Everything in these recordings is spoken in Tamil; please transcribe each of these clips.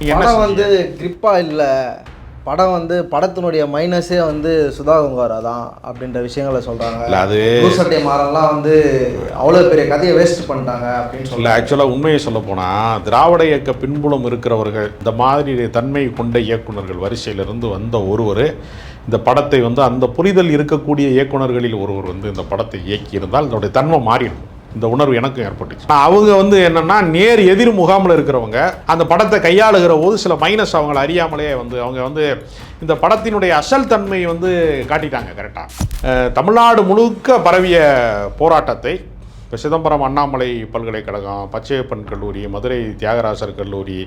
படம் வந்து கிரிப்பா இல்லை, படம் வந்து படத்தினுடைய மைனஸே வந்து சுதா கங்காரா தான் அப்படின்ற விஷயங்களை சொல்கிறாங்க. அது சட்டை மாறெல்லாம் வந்து அவ்வளோ பெரிய கதையை வேஸ்ட் பண்ணிட்டாங்க அப்படின்னு சொல்ல. ஆக்சுவலாக உண்மையை சொல்ல போனால் திராவிட இயக்க பின்புலம் இருக்கிறவர்கள், இந்த மாதிரி தன்மை கொண்ட இயக்குநர்கள் வரிசையிலிருந்து வந்த ஒருவர் இந்த படத்தை வந்து அந்த புரிதல் இருக்கக்கூடிய இயக்குநர்களில் ஒருவர் வந்து இந்த படத்தை இயக்கியிருந்தால் இதனுடைய தன்மை மாறிடும். இந்த உணர்வு எனக்கும் ஏற்பட்டுச்சு. அவங்க வந்து என்னென்னா நேர் எதிர் முகாமில் இருக்கிறவங்க அந்த படத்தை கையாளுகிற போது சில மைனஸ் அவங்களை அறியாமலே வந்து அவங்க வந்து இந்த படத்தினுடைய அசல் தன்மை வந்து காட்டிட்டாங்க. கரெக்டாக தமிழ்நாடு முழுக்க பரவிய போராட்டத்தை இப்போ சிதம்பரம் அண்ணாமலை பல்கலைக்கழகம், பச்சையப்பன் கல்லூரி, மதுரை தியாகராசர் கல்லூரி,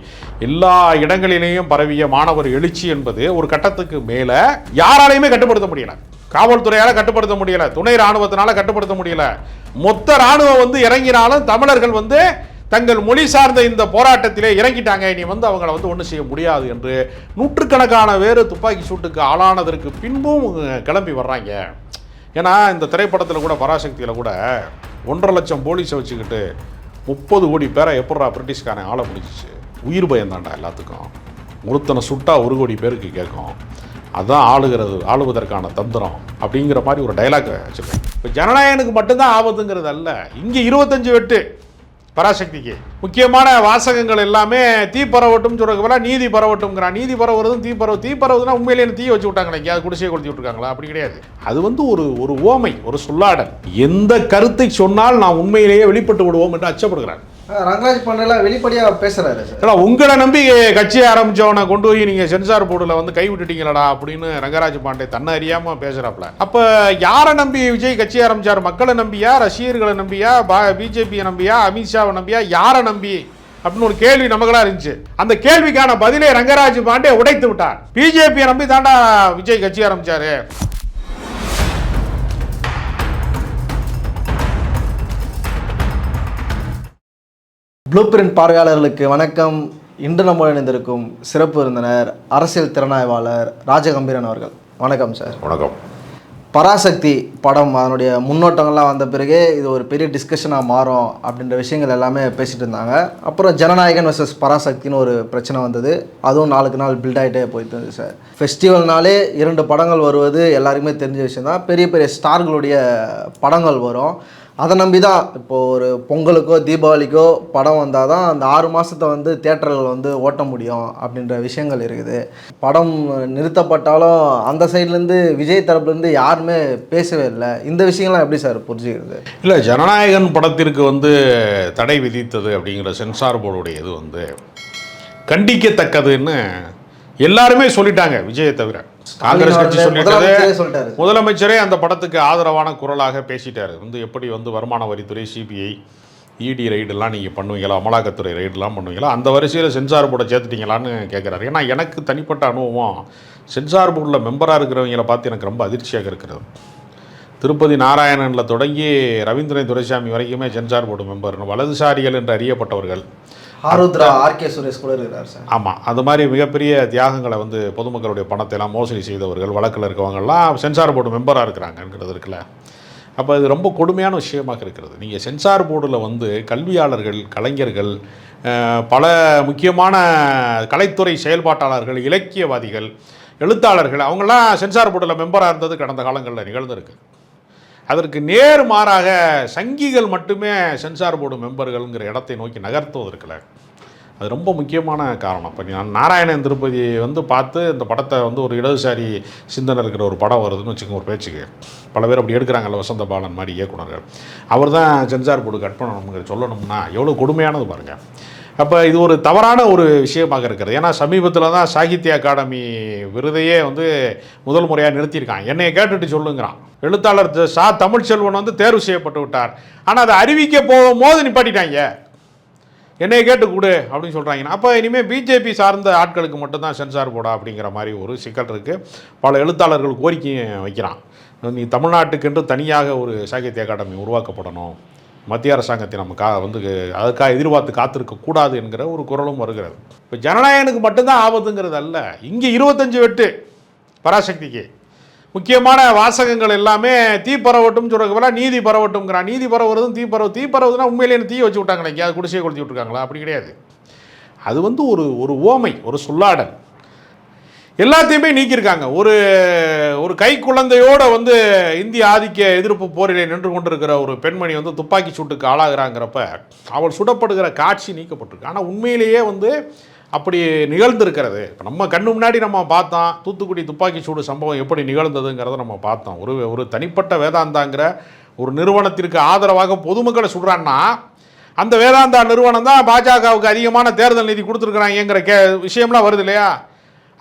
எல்லா இடங்களிலேயும் பரவிய மாணவர் எழுச்சி என்பது ஒரு கட்டத்துக்கு மேலே யாராலையுமே கட்டுப்படுத்த முடியலை. காவல்துறையால் கட்டுப்படுத்த முடியலை, துணை இராணுவத்தினால கட்டுப்படுத்த முடியலை. மொத்த இராணுவம் வந்து இறங்கினாலும் தமிழர்கள் வந்து தங்கள் மொழி சார்ந்த இந்த போராட்டத்திலே இறங்கிட்டாங்க. இனி வந்து அவங்கள வந்து ஒன்றும் செய்ய முடியாது என்று நூற்றுக்கணக்கான வேறு துப்பாக்கி சூட்டுக்கு ஆளானதற்கு பின்பும் கிளம்பி வர்றாங்க. ஏன்னா இந்த திரைப்படத்தில் கூட பராசக்தியில் கூட 1.5 லட்சம் போலீஸை வச்சுக்கிட்டு 30 கோடி பேரை எப்படா பிரிட்டிஷ்காரன் ஆள முடிச்சிச்சு. உயிர் பயந்தாண்டா எல்லாத்துக்கும். ஒருத்தனை சுட்டா 1 கோடி பேருக்கு கேட்கும். அதுதான் ஆளுவதற்கான தந்திரம் அப்படிங்கிற மாதிரி ஒரு டைலாக் வச்சுருக்கேன். இப்போ ஜனநாயகனுக்கு மட்டும்தான் ஆபத்துங்கிறது அல்ல, இங்கே 25 வெட்டு பராசக்திக்கு. முக்கியமான வாசகங்கள் எல்லாமே தீ பரவட்டும் சொல்றதுக்கு நீதி பரவட்டும்ங்கிறான். நீதி பரவுறதும் தீ பரவுதுன்னா உண்மையிலே தீ வச்சு விட்டாங்களே, எங்கேயாவது குடிசையை கொளுத்தி விட்டுருக்காங்களா? அப்படி கிடையாது. அது வந்து ஒரு ஓமை, ஒரு சொல்லாடல். எந்த கருத்தை சொன்னால் நான் உண்மையிலேயே வெளிப்பட்டு விடுவோம் என்று அச்சப்படுகிறான். ரங்கராஜ் பாண்டேலாம் வெளிப்படையாக பேசுகிறாரு. உங்களை நம்பி கட்சி ஆரம்பித்தவனை கொண்டு போய் நீங்கள் சென்சார் போர்டில் வந்து கை விட்டுட்டீங்களடா அப்படின்னு ரங்கராஜ் பாண்டே தன்னை அறியாமல் பேசுகிறாப்புல. அப்போ யாரை நம்பி விஜய் கட்சி ஆரம்பித்தார்? மக்களை நம்பியா, ரசிகர்களை நம்பியா, பிஜேபியை நம்பியா, அமித்ஷாவை நம்பியா, யாரை நம்பி அப்படின்னு ஒரு கேள்வி நமக்கெல்லாம் இருந்துச்சு. அந்த கேள்விக்கான பதிலை ரங்கராஜ் பாண்டே உடைத்து விட்டார். பிஜேபியை நம்பி தாண்டா விஜய் கட்சி ஆரம்பித்தார். ப்ளூ பிரிண்ட் பார்வையாளர்களுக்கு வணக்கம். இன்று நம்ம இணைந்திருக்கும் சிறப்பு விருந்தினர் அரசியல் திறனாய்வாளர் ராஜகம்பீரன் அவர்கள். வணக்கம் சார். வணக்கம். பராசக்தி படம் அதனுடைய முன்னோட்டங்கள்லாம் வந்த பிறகு இது ஒரு பெரிய டிஸ்கஷனாக மாறும் அப்படின்ற விஷயங்கள் எல்லாமே பேசிகிட்டு இருந்தாங்க. அப்புறம் ஜனநாயகன் வர்சஸ் பராசக்தின்னு ஒரு பிரச்சனை வந்தது. அதுவும் நாளுக்கு நாள் பில்ட் ஆகிட்டே போயிட்டு இருந்தது சார். ஃபெஸ்டிவல்னாலே 2 படங்கள் வருவது எல்லாருக்குமே தெரிஞ்ச விஷயம் தான். பெரிய பெரிய ஸ்டார்களுடைய படங்கள் வரும். அதை நம்பி தான் இப்போது ஒரு பொங்கலுக்கோ தீபாவளிக்கோ படம் வந்தால் தான் அந்த 6 மாதத்தை வந்து தியேட்டர்கள் வந்து ஓட்ட முடியும் அப்படின்ற விஷயங்கள் இருக்குது. படம் நிறுத்தப்பட்டாலும் அந்த சைட்லேருந்து விஜய் தரப்புலேருந்து யாருமே பேசவே இல்லை. இந்த விஷயங்கள்லாம் எப்படி சார் புரிஞ்சுக்கிறது? இல்லை, ஜனநாயகன் படத்திற்கு வந்து தடை விதித்தது அப்படிங்கிற சென்சார் போர்டுடைய இது வந்து கண்டிக்கத்தக்கதுன்னு எல்லாருமே சொல்லிட்டாங்க, விஜயை தவிர. காங்கிரஸ் கட்சி சொல்லிட்டாரு, முதலமைச்சரே அந்த படத்துக்கு ஆதரவான குரலாக பேசிட்டாரு. வந்து எப்படி வந்து வருமான வரித்துறை, சிபிஐ, இடி ரைடெல்லாம் நீங்கள் பண்ணுவீங்களா, அமலாக்கத்துறை ரைடெல்லாம் பண்ணுவீங்களா, அந்த வரிசையில் சென்சார் போர்டை சேர்த்துட்டீங்களான்னு கேட்குறாரு. ஏன்னா எனக்கு தனிப்பட்ட அனுபவம் சென்சார் போர்டில் மெம்பராக இருக்கிறவங்களை பார்த்து எனக்கு ரொம்ப அதிர்ச்சியாக இருக்கிறது. திருப்பதி நாராயணனில் தொடங்கி ரவீந்திரன் துரைசாமி வரைக்குமே சென்சார் போர்டு மெம்பர், வலதுசாரிகள் என்று அறியப்பட்டவர்கள். ஆருத்ரா, ஆர்கே சுரேஷ் கூட இருக்கிறார் சார். ஆமாம், அது மாதிரி மிகப்பெரிய தியாகங்களை வந்து பொதுமக்களுடைய பணத்தை எல்லாம் மோசடி செய்தவர்கள், வழக்கில் இருக்கவங்கெல்லாம் சென்சார் போர்டு மெம்பராக இருக்கிறாங்கங்கிறது இருக்குல்ல. அப்போ இது ரொம்ப கொடுமையான விஷயமாக இருக்கிறது. நீங்கள் சென்சார் போர்டில் வந்து கல்வியாளர்கள், கலைஞர்கள், பல முக்கியமான கலைத்துறை செயல்பாட்டாளர்கள், இலக்கியவாதிகள், எழுத்தாளர்கள், அவங்களாம் சென்சார் போர்டில் மெம்பராக இருந்தது கடந்த காலங்களில் நிகழ்ந்திருக்கு. அதற்கு நேர் மாறாக சங்கிகள் மட்டுமே சென்சார் போர்டு மெம்பர்கள்ங்கிற இடத்தை நோக்கி நகர்த்துவதற்குல அது ரொம்ப முக்கியமான காரணம். இப்போ நான் நாராயணன் திருப்பதி வந்து பார்த்து இந்த படத்தை வந்து ஒரு இடதுசாரி சிந்தனை இருக்கிற ஒரு படம் வருதுன்னு வச்சுக்கோங்க, ஒரு பேச்சுக்கு பல பேர் அப்படி எடுக்கிறாங்கல்ல, வசந்த பாலன் மாதிரி இயக்குனர்கள், அவர் தான் சென்சார் போர்டு கட் பண்ணணுங்கிற சொல்லணும்னா எவ்வளோ கொடுமையானது பாருங்கள். அப்போ இது ஒரு தவறான ஒரு விஷயமாக இருக்கிறது. ஏன்னா சமீபத்தில் தான் சாகித்ய அகாடமி விருதையே வந்து முதல் முறையாக நிறுத்தியிருக்கான். என்னையை கேட்டுட்டு சொல்லுங்கிறான். எழுத்தாளர் தமிழ்ச்செல்வன் வந்து தேர்வு செய்யப்பட்டு விட்டார், ஆனால் அதை அறிவிக்க போகும்போது நிப்பாட்டிட்டாங்க. என்னையை கேட்டு கொடு அப்படின்னு சொல்கிறாங்கன்னா, அப்போ இனிமேல் பிஜேபி சார்ந்த ஆட்களுக்கு மட்டும்தான் சென்சார் போர்டா அப்படிங்கிற மாதிரி ஒரு சிக்கல் இருக்குது. பல எழுத்தாளர்கள் கோரிக்கையும் வைக்கிறான். நீ தமிழ்நாட்டுக்கென்று தனியாக ஒரு சாகித்ய அகாடமி உருவாக்கப்படணும், மத்திய அரசாங்கத்தை நம்ம வந்து அதுக்காக எதிர்பார்த்து காத்திருக்கக்கூடாது என்கிற ஒரு குரலும் வருகிறது. இப்போ ஜனநாயகனுக்கு மட்டும்தான் ஆபத்துங்கிறது அல்ல, இங்கே 25 வெட்டு பராசக்திக்கு. முக்கியமான வாசகங்கள் எல்லாமே தீ பரவட்டும் சொல்றதுக்கு நீதி பரவட்டும்ங்கிறான். நீதி பரவுறதும் தீ பரவுதுன்னா உண்மையிலே தீ வச்சு விட்டாங்களே, எங்கேயாவது குடிசையை கொளுத்தி விட்டுருக்காங்களா? அப்படி கிடையாது. அது வந்து ஒரு ஒரு ஓமை, ஒரு சொல்லாடல். எல்லாத்தையுமே நீக்கியிருக்காங்க. ஒரு ஒரு கை குழந்தையோட வந்து இந்திய ஆதிக்க எதிர்ப்பு போரிலே நின்று கொண்டிருக்கிற ஒரு பெண்மணி வந்து துப்பாக்கி சூட்டுக்கு ஆளாகிறாங்கிறப்ப அவள் சுடப்படுகிற காட்சி நீக்கப்பட்டிருக்கு. ஆனால் உண்மையிலேயே வந்து அப்படி நிகழ்ந்திருக்கிறது. இப்போ நம்ம கண்ணு முன்னாடி நம்ம பார்த்தோம், தூத்துக்குடி துப்பாக்கி சூடு சம்பவம் எப்படி நிகழ்ந்ததுங்கிறத நம்ம பார்த்தோம். ஒரு தனிப்பட்ட வேதாந்தாங்கிற ஒரு நிறுவனத்திற்கு ஆதரவாக பொதுமக்களை சுடுறான்னா, அந்த வேதாந்தா நிறுவனம் தான் பாஜகவுக்கு அதிகமான தேர்தல் நிதி கொடுத்துருக்குறாங்கிற விஷயம்லாம் வருது இல்லையா?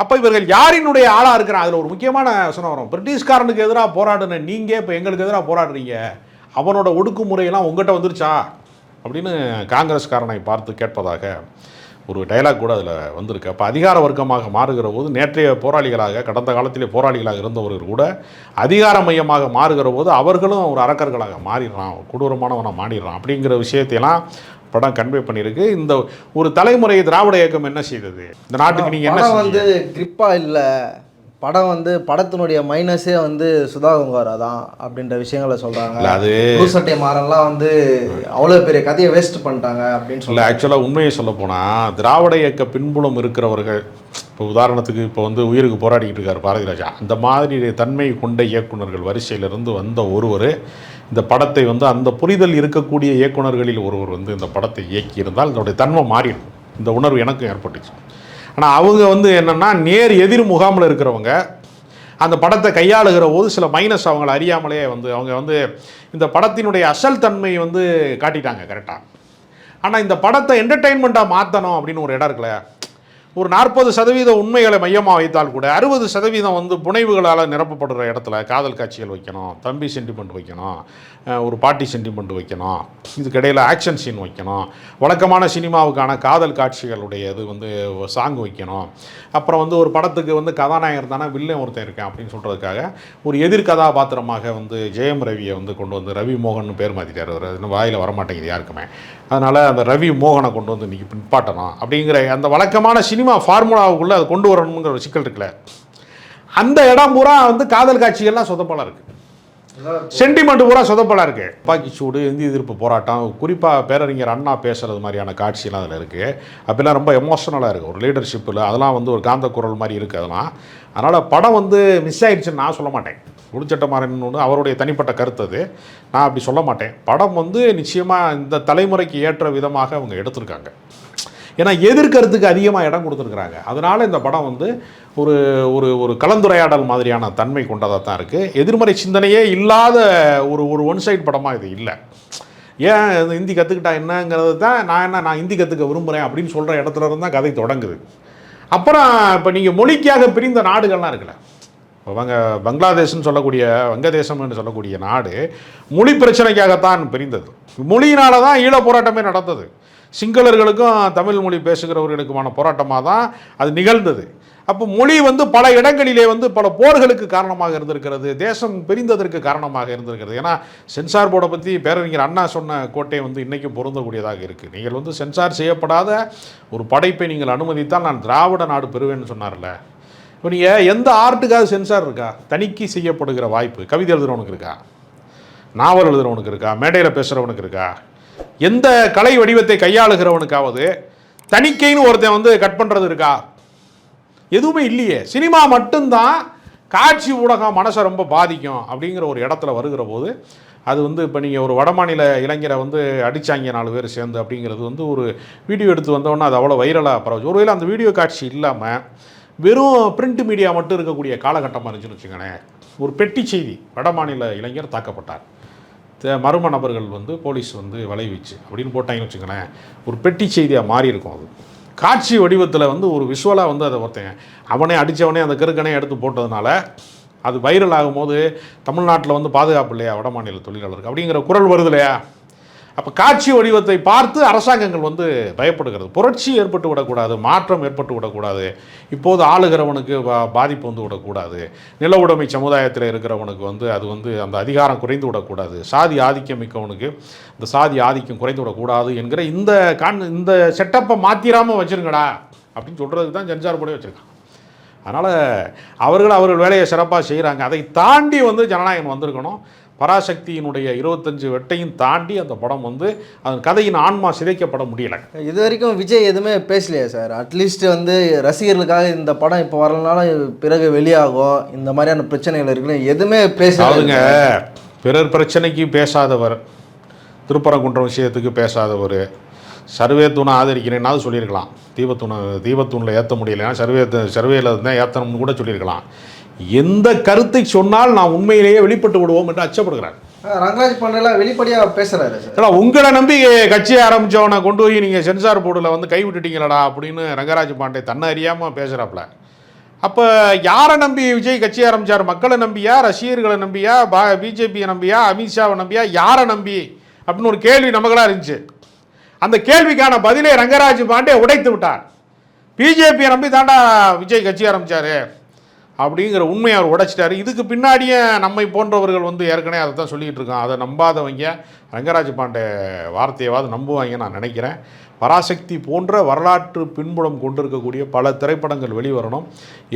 அப்போ இவர்கள் யாரினுடைய ஆளாக இருக்கிறான்? அதில் ஒரு முக்கியமான வசனம் வரும். பிரிட்டிஷ்காரனுக்கு எதிராக போராடுன நீங்கள் இப்போ எங்களுக்கு எதிராக போராடுறீங்க, அவனோட ஒடுக்குமுறையெல்லாம் உங்கள்கிட்ட வந்துருச்சா அப்படின்னு காங்கிரஸ்காரனை பார்த்து கேட்பதாக ஒரு டைலாக் கூட அதில் வந்திருக்கு. அப்போ அதிகார வர்க்கமாக மாறுகிற போது நேற்றைய போராளிகளாக, கடந்த காலத்திலே போராளிகளாக இருந்தவர்கள் கூட அதிகார மையமாக மாறுகிற போது அவர்களும் ஒரு அரக்கர்களாக மாறிடுறான், கொடூரமானவனாக மாறிடுறான் அப்படிங்கிற விஷயத்தையெல்லாம் படம் கன்வே பண்ணியிருக்கு. இந்த ஒரு தலைமுறை திராவிட இயக்கம் என்ன செய்தது இந்த நாட்டுக்கு? நீங்கள் என்ன வந்து கிரிப்பாக இல்லை, படம் வந்து படத்தினுடைய மைனஸே வந்து சுதா கங்காரா தான் அப்படின்ற விஷயங்களை சொல்கிறாங்க. அது சட்டை மாறன்லாம் வந்து அவ்வளோ பெரிய கதையை வேஸ்ட் பண்ணிட்டாங்க அப்படின்னு சொல்லி. ஆக்சுவலாக உண்மையை சொல்ல போனால் திராவிட இயக்க பின்புலம் இருக்கிறவர்கள், இப்போ உதாரணத்துக்கு இப்போ வந்து உயிருக்கு போராடிக்கிட்டு இருக்கார் பாரதி ராஜா, அந்த மாதிரி தன்மை கொண்ட இயக்குநர்கள் வரிசையிலிருந்து வந்த ஒருவர் இந்த படத்தை வந்து அந்த புரிதல் இருக்கக்கூடிய இயக்குநர்களில் ஒருவர் வந்து இந்த படத்தை இயக்கியிருந்தால் இதனுடைய தன்மை மாறிடும். இந்த உணர்வு எனக்கும் ஏற்பட்டுச்சு. ஆனால் அவங்க வந்து என்னென்னா நேர் எதிர் முகாமில் இருக்கிறவங்க அந்த படத்தை கையாளுகிற போது சில மைனஸ் அவங்களை அறியாமலே வந்து அவங்க வந்து இந்த படத்தினுடைய அசல் தன்மை வந்து காட்டிட்டாங்க கரெக்டாக. ஆனால் இந்த படத்தை என்டர்டெயின்மெண்ட்டாக மாற்றணும் அப்படின்னு ஒரு இடம் இருக்குல்ல, ஒரு 40% உண்மைகளை மையமாக வைத்தால் கூட 60% வந்து புனைவுகளால் நிரப்பப்படுற இடத்துல காதல் காட்சிகள் வைக்கணும், தம்பி சென்டிமெண்ட் வைக்கணும், ஒரு பாட்டி சென்டிமெண்ட் வைக்கணும், இதுக்கிடையில் ஆக்ஷன் சீன் வைக்கணும், வழக்கமான சினிமாவுக்கான காதல் காட்சிகளுடைய இது வந்து சாங் வைக்கணும், அப்புறம் வந்து ஒரு படத்துக்கு வந்து கதாநாயகர் தானே வில்லன் ஒருத்தன் இருக்கேன் அப்படின்னு சொல்கிறதுக்காக ஒரு எதிர் கதாபாத்திரமாக வந்து ஜெயம் ரவியை வந்து கொண்டு வந்து ரவி மோகன் பேர் மாற்றிட்டார். அவர் இன்னும் வாயில் வரமாட்டேங்குது யாருக்குமே. அதனால் அந்த ரவி மோகனை கொண்டு வந்து இன்றைக்கி பின்பாட்டணும் அப்படிங்கிற அந்த வழக்கமான சினிமா ஃபார்முலாவுக்குள்ளே அதை கொண்டு வரணுங்கிற ஒரு சிக்கல் இருக்குல்ல, அந்த இடம் பூரா வந்து காதல் காட்சிகள்லாம் சொதப்பலாக இருக்குது, சென்டிமெண்ட் பூரா சொதப்பலாக இருக்குது. துப்பாக்கி சூடு, இந்திய எதிர்ப்பு போராட்டம், குறிப்பாக பேரறிஞர் அண்ணா பேசுகிறது மாதிரியான காட்சியெல்லாம் அதில் இருக்குது. அப்போல்லாம் ரொம்ப எமோஷனலாக இருக்குது, ஒரு லீடர்ஷிப்பில் அதெல்லாம் வந்து ஒரு காந்த குரல் மாதிரி இருக்குது அதெல்லாம். அதனால் படம் வந்து மிஸ் ஆகிடுச்சுன்னு நான் சொல்ல மாட்டேன். குடிச்சட்டமாறன் ஒன்று அவருடைய தனிப்பட்ட கருத்து, அது நான் அப்படி சொல்ல மாட்டேன். படம் வந்து நிச்சயமாக இந்த தலைமுறைக்கு ஏற்ற விதமாக அவங்க எடுத்திருக்காங்க. ஏன்னா எதிர்கருத்துக்கு அதிகமாக இடம் கொடுத்துருக்குறாங்க. அதனால் இந்த படம் வந்து ஒரு ஒரு ஒரு கலந்துரையாடல் மாதிரியான தன்மை கொண்டதாக தான் இருக்குது. எதிர்மறை சிந்தனையே இல்லாத ஒரு ஒன் சைட் படமாக இது இல்லை. ஏன் ஹிந்தி கற்றுக்கிட்டா என்னங்கிறது தான் நான் ஹிந்தி கற்றுக்க விரும்புகிறேன் அப்படின்னு சொல்கிற இடத்துல இருந்து தான் கதை தொடங்குது. அப்புறம் இப்போ நீங்கள் மொழிக்காக பிரிந்த நாடுகள்லாம் இருக்குல்ல, இப்போ பங்களாதேஷ்னு சொல்லக்கூடிய வங்கதேசம்னு சொல்லக்கூடிய நாடு மொழி பிரச்சனைக்காகத்தான் பிரிந்தது. மொழியினால தான் ஈழ போராட்டமே நடந்தது. சிங்களர்களுக்கும் தமிழ் மொழி பேசுகிறவர்களுக்குமான போராட்டமாக தான் அது நிகழ்ந்தது. அப்போ மொழி வந்து பல இடங்களிலே வந்து பல போர்களுக்கு காரணமாக இருந்திருக்கிறது, தேசம் பிரிந்ததற்கு காரணமாக இருந்திருக்கிறது. ஏன்னா சென்சார் போர்டை பற்றி பேரறிஞர் அண்ணா சொன்ன கோட்டை வந்து இன்றைக்கும் பொருந்தக்கூடியதாக இருக்குது. நீங்கள் வந்து சென்சார் செய்யப்படாத ஒரு படைப்பை நீங்கள் அனுமதித்தால் நான் திராவிட நாடு பெறுவேன்னு சொன்னார்ல. இப்போ நீங்கள் எந்த ஆர்ட்டுக்காக சென்சார் இருக்கா? தணிக்கை செய்யப்படுகிற வாய்ப்பு கவிதை எழுதுகிறவனுக்கு இருக்கா? நாவல் எழுதுகிறவனுக்கு இருக்கா? மேடையில் பேசுகிறவனுக்கு இருக்கா? எந்த கலை வடிவத்தை கையாளுகிறவனுக்காவது தணிக்கைன்னு ஒருத்தன் வந்து கட் பண்ணுறது இருக்கா? எதுவுமே இல்லையே. சினிமா மட்டும்தான் காட்சி ஊடகம் மனசை ரொம்ப பாதிக்கும் அப்படிங்கிற ஒரு இடத்துல வருகிற போது அது வந்து இப்போ நீங்கள் ஒரு வடமாநில இளைஞரை வந்து அடித்தாங்க 4 பேர் சேர்ந்து அப்படிங்கிறது வந்து ஒரு வீடியோ எடுத்து வந்தோன்னா அது அவ்வளோ வைரலாக பரவாச்சு. ஒருவேளை அந்த வீடியோ காட்சி இல்லாமல் வெறும் பிரிண்ட் மீடியா மட்டும் இருக்கக்கூடிய காலகட்டமாக இருந்துச்சுன்னு வச்சுக்கோங்களேன், ஒரு பெட்டி செய்தி, வடமாநில இளைஞர் தாக்கப்பட்டார், மர்ம நபர்கள் வந்து போலீஸ் வந்து வலைவீச்சு அப்படின்னு போட்டாங்கன்னு வச்சுக்கோங்களேன், ஒரு பெட்டி செய்தியாக மாறி இருக்கும். அது காட்சி வடிவத்தில் வந்து ஒரு விஷுவலாக வந்து அதை ஒருத்தன் அவனே அடித்தவனே அந்த கருக்கனே எடுத்து போட்டதுனால அது வைரல் ஆகும்போது தமிழ்நாட்டில் வந்து பாதுகாப்பு இல்லையா வட மாநில தொழிலாளருக்கு அப்படிங்கிற குரல் வருது இல்லையா? அப்போ காட்சி வடிவத்தை பார்த்து அரசாங்கங்கள் வந்து பயப்படுகிறது. புரட்சி ஏற்பட்டு விடக்கூடாது, மாற்றம் ஏற்பட்டு விடக்கூடாது, இப்போது ஆளுகிறவனுக்கு பாதிப்பு வந்து விடக்கூடாது, நில உடைமை சமுதாயத்தில் இருக்கிறவனுக்கு வந்து அது வந்து அந்த அதிகாரம் குறைந்து விடக்கூடாது, சாதி ஆதிக்கம் மிக்கவனுக்கு இந்த சாதி ஆதிக்கம் குறைந்து விடக்கூடாது என்கிற இந்த செட்டப்பை மாற்றிடாமல் வச்சுருங்கடா அப்படின்னு சொல்கிறதுக்கு தான் சென்சார் போர்டே வச்சுருக்கான். அதனால் அவர்கள் வேலையை சிறப்பாக செய்கிறாங்க. அதை தாண்டி வந்து ஜனநாயகம் வந்திருக்கணும். பராசக்தியினுடைய 25 வெட்டையும் தாண்டி அந்த படம் வந்து அதன் கதையின் ஆன்மா சிதைக்கப்பட முடியலை. இது வரைக்கும் விஜய் எதுவுமே பேசலையா சார்? அட்லீஸ்ட் வந்து ரசிகர்களுக்காக இந்த படம் இப்போ வரலனாலும் பிறகு வெளியாகும், இந்த மாதிரியான பிரச்சனைகள் இருக்குன்னு எதுவுமே பேசாதுங்க. பிறர் பிரச்சனைக்கு பேசாதவர், திருப்பரங்குன்றம் விஷயத்துக்கு பேசாதவர், சர்வே தூணை ஆதரிக்கிறேன்னாவது சொல்லியிருக்கலாம். தீபத்தூணில் ஏற்ற முடியலைன்னா சர்வேல இருந்தால் ஏற்றணும்னு கூட சொல்லியிருக்கலாம். எந்த கருத்தை சொன்னால் நான் உண்மையிலேயே வெளிப்பட்டு விடுவோம் என்று அச்சப்படுகிறார். ரங்கராஜ் பாண்டேலாம் வெளிப்படையாக பேசுகிறாரு சார். உங்களை நம்பி கட்சியை ஆரம்பித்தவனை கொண்டு போய் நீங்கள் சென்சார் போர்டில் வந்து கைவிட்டுட்டீங்களடா அப்படின்னு ரங்கராஜ் பாண்டே தன்னை அறியாமல் பேசுகிறாப்புல. அப்போ யாரை நம்பி விஜய் கட்சி ஆரம்பித்தார்? மக்களை நம்பியா, ரசிகர்களை நம்பியா, பிஜேபியை நம்பியா, அமித்ஷாவை நம்பியா, யாரை நம்பி அப்படின்னு ஒரு கேள்வி நமக்கெல்லாம் இருந்துச்சு. அந்த கேள்விக்கான பதிலை ரங்கராஜ் பாண்டே உடைத்து விட்டார். பிஜேபியை நம்பி தாண்டா விஜய் கட்சி ஆரம்பித்தார் அப்படிங்கிற உண்மையை அவர் உடைச்சிட்டாரு. இதுக்கு பின்னாடியே நம்மை போன்றவர்கள் வந்து ஏற்கனவே அதை தான் சொல்லிக்கிட்டு இருக்கோம். அதை நம்பாதவங்க ரங்கராஜ் பாண்டே வார்த்தையாவது நம்புவாங்க நான் நினைக்கிறேன். பராசக்தி போன்ற வரலாற்று பின்புலம் கொண்டிருக்கக்கூடிய பல திரைப்படங்கள் வெளிவரணும்.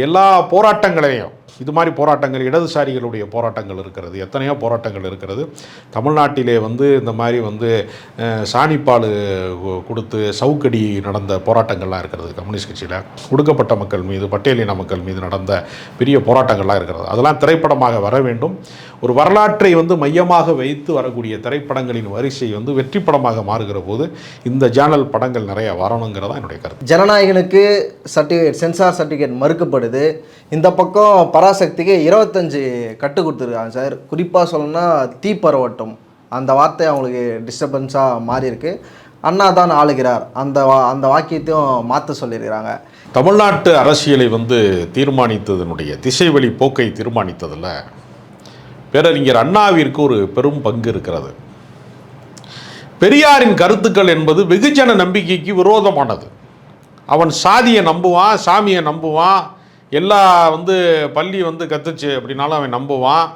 எல்லா போராட்டங்களையும், இது மாதிரி போராட்டங்கள், இடதுசாரிகளுடைய போராட்டங்கள் இருக்கிறது, எத்தனையோ போராட்டங்கள் இருக்கிறது. தமிழ்நாட்டிலே வந்து இந்த மாதிரி வந்து சாணிப்பால் கொடுத்து சவுக்கடி நடந்த போராட்டங்கள்லாம் இருக்கிறது. கம்யூனிஸ்ட் கட்சியில் ஒடுக்கப்பட்ட மக்கள் மீது, பட்டியலின மக்கள் மீது நடந்த பெரிய போராட்டங்கள்லாம் இருக்கிறது. அதெல்லாம் திரைப்படமாக வர வேண்டும். ஒரு வரலாற்றை வந்து மையமாக வைத்து வரக்கூடிய திரைப்படங்களின் வரிசை வந்து வெற்றி படமாக மாறுகிற போது இந்த ஜேர்னல் படங்கள் நிறைய வரணுங்கிறதா என்னுடைய கருத்து. ஜனநாயகனுக்கு சர்டிஃபிகேட், சென்சார் சர்டிஃபிகேட் மறுக்கப்படுது. இந்த பக்கம் பராசக்திக்கு 25 கட்டு கொடுத்துருக்காங்க சார். குறிப்பாக சொல்லணும்னா தீப்பரவட்டம் அந்த வார்த்தை அவங்களுக்கு டிஸ்டர்பன்ஸாக மாறி இருக்கு. அண்ணா தான் ஆளுகிறார் அந்த வாக்கியத்தையும் மாற்ற சொல்லியிருக்கிறாங்க. தமிழ்நாட்டு அரசியலை வந்து தீர்மானித்ததனுடைய திசைவழி போக்கை தீர்மானித்ததில் பேரறிஞர் அண்ணாவிற்கு ஒரு பெரும் பங்கு இருக்கிறது. பெரியாரின் கருத்துக்கள் என்பது வெகுஜன நம்பிக்கைக்கு விரோதமானது. அவன் சாதியை நம்புவான், சாமியை நம்புவான், எல்லா வந்து பள்ளி வந்து கத்துச்சு அப்படின்னாலும் அவன் நம்புவான்,